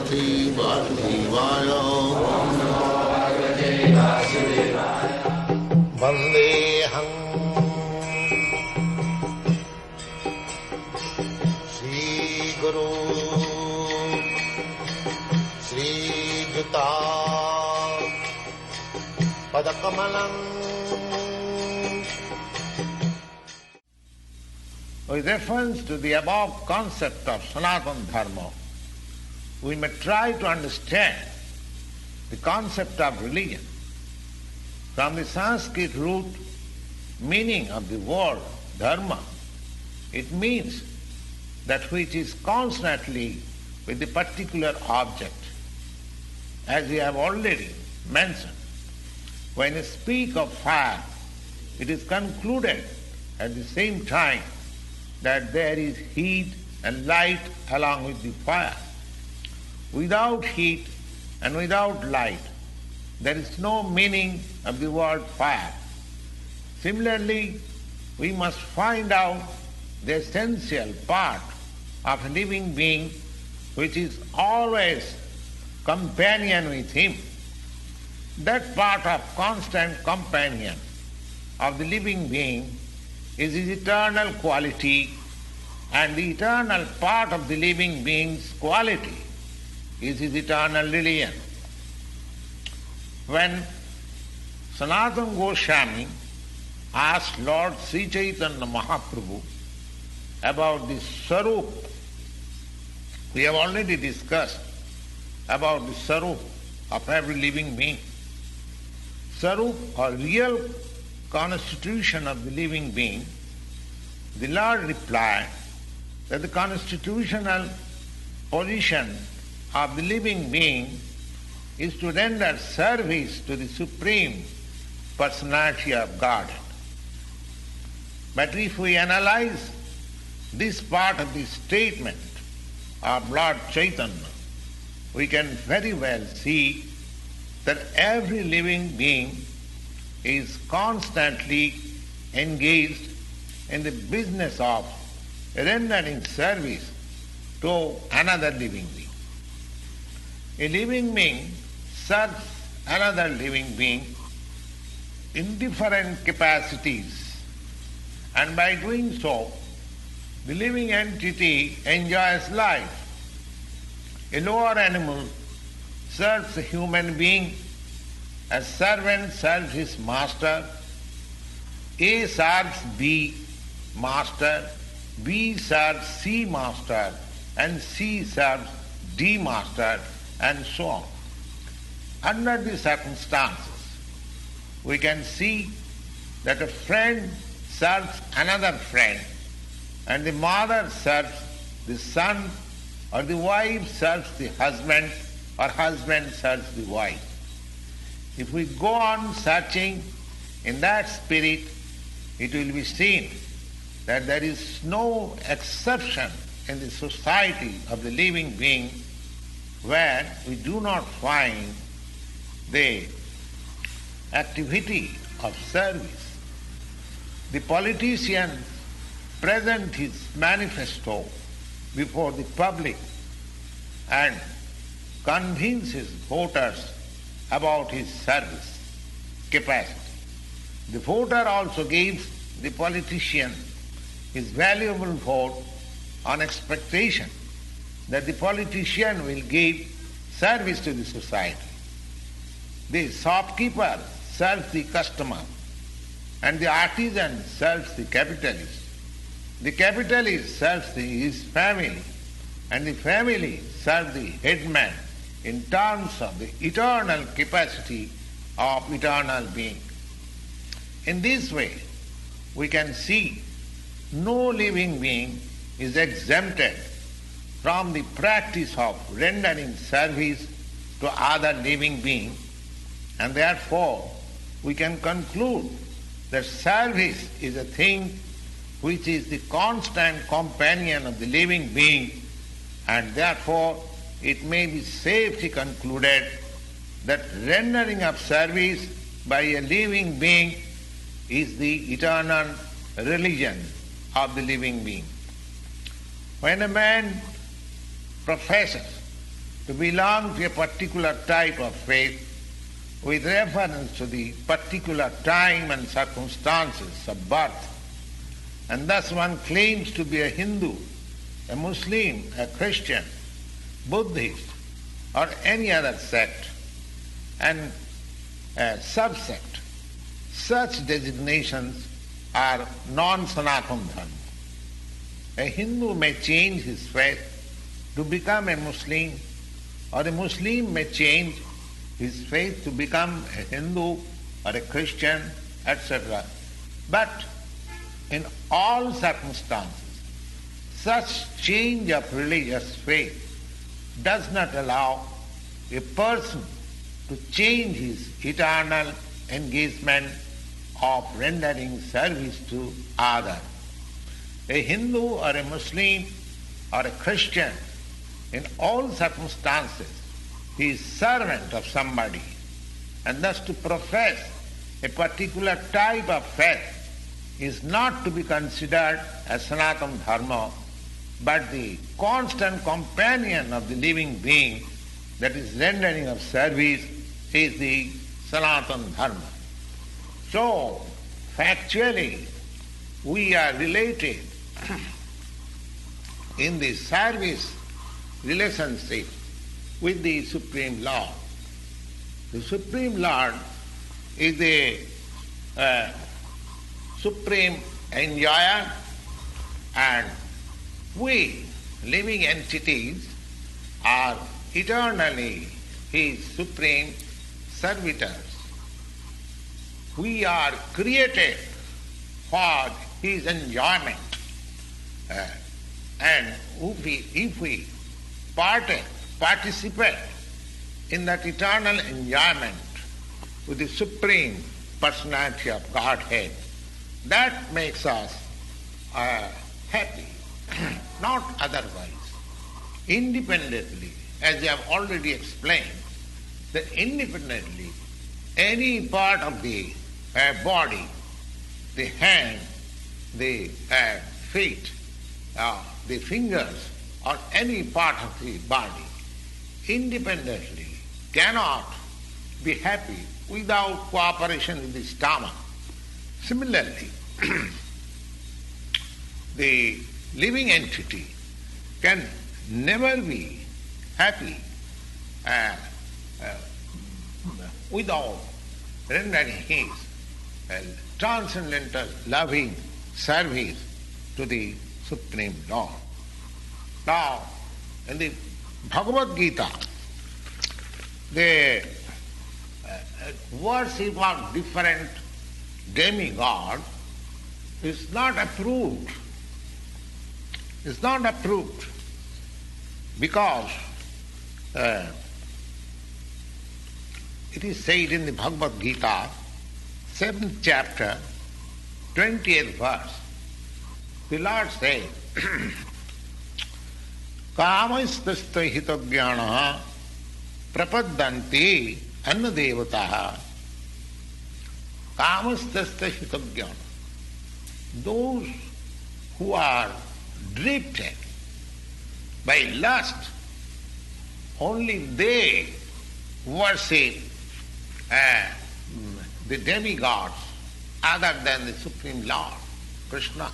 Bhagavate Vasudevaya. Vandeham Shri Guru Shri Juta Padakamalam. With reference to the above concept of Sanatana Dharma, we may try to understand the concept of religion. From the Sanskrit root meaning of the word dharma, it means that which is constantly with the particular object. As we have already mentioned, when you speak of fire, it is concluded at the same time that there is heat and light along with the fire. Without heat and without light, there is no meaning of the word fire. Similarly, we must find out the essential part of a living being which is always companion with him. That part of constant companion of the living being is his eternal quality, and the eternal part of the living being's quality is his eternal religion. When Sanatana Goswami asked Lord Sri Chaitanya Mahaprabhu about the Sarup, we have already discussed about the Sarup of every living being. Sarup, or real constitution of the living being, the Lord replied that the constitutional position of the living being is to render service to the Supreme Personality of Godhead. But if we analyze this part of the statement of Lord Chaitanya, we can very well see that every living being is constantly engaged in the business of rendering service to another living being. A living being serves another living being in different capacities, and by doing so, the living entity enjoys life. A lower animal serves a human being. A servant serves his master. A serves B master. B serves C master. And C serves D master, and so on. Under these circumstances, we can see that a friend serves another friend, and the mother serves the son, or the wife serves the husband, or husband serves the wife. If we go on searching in that spirit, it will be seen that there is no exception in the society of the living being where we do not find the activity of service. The politician presents his manifesto before the public and convinces voters about his service capacity. The voter also gives the politician his valuable vote on expectation that the politician will give service to the society. The shopkeeper serves the customer, and the artisan serves the capitalist. The capitalist serves his family, and the family serves the headman in terms of the eternal capacity of eternal being. In this way, we can see no living being is exempted from the practice of rendering service to other living beings, and therefore we can conclude that service is a thing which is the constant companion of the living being, and therefore it may be safely concluded that rendering of service by a living being is the eternal religion of the living being. When a man professes to belong to a particular type of faith with reference to the particular time and circumstances of birth. And thus one claims to be a Hindu, a Muslim, a Christian, Buddhist, or any other sect and a subsect. Such designations are non-Sanatana Dharma. A Hindu may change his faith to become a Muslim, or a Muslim may change his faith to become a Hindu or a Christian, etc. But in all circumstances, such change of religious faith does not allow a person to change his eternal engagement of rendering service to others. A Hindu or a Muslim or a Christian, in all circumstances, he is servant of somebody, and thus to profess a particular type of faith is not to be considered as Sanatana Dharma, but the constant companion of the living being, that is rendering of service, is the Sanatana Dharma. So, factually, we are related in the service relationship with the Supreme Lord. The Supreme Lord is the supreme enjoyer, and we, living entities, are eternally His supreme servitors. We are created for His enjoyment, and if we participate in that eternal enjoyment with the Supreme Personality of Godhead, that makes us happy, not otherwise. Independently, as I have already explained, that independently any part of the body, the hand, the feet, the fingers, or any part of the body, independently cannot be happy without cooperation with the stomach. Similarly, the living entity can never be happy without rendering his transcendental loving service to the Supreme Lord. Now, in the Bhagavad Gita, the worship of different demigods is not approved. It's not approved because it is said in the Bhagavad Gita, 7th chapter, 20th verse, the Lord says, Kamastasya hitagyana prapaddanti annadevataha. Kamastasya hitagyana. Those who are drifted by lust, only they worship the demigods other than the Supreme Lord, Krishna.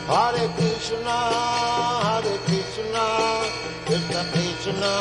Hare Krishna, Krishna Krishna,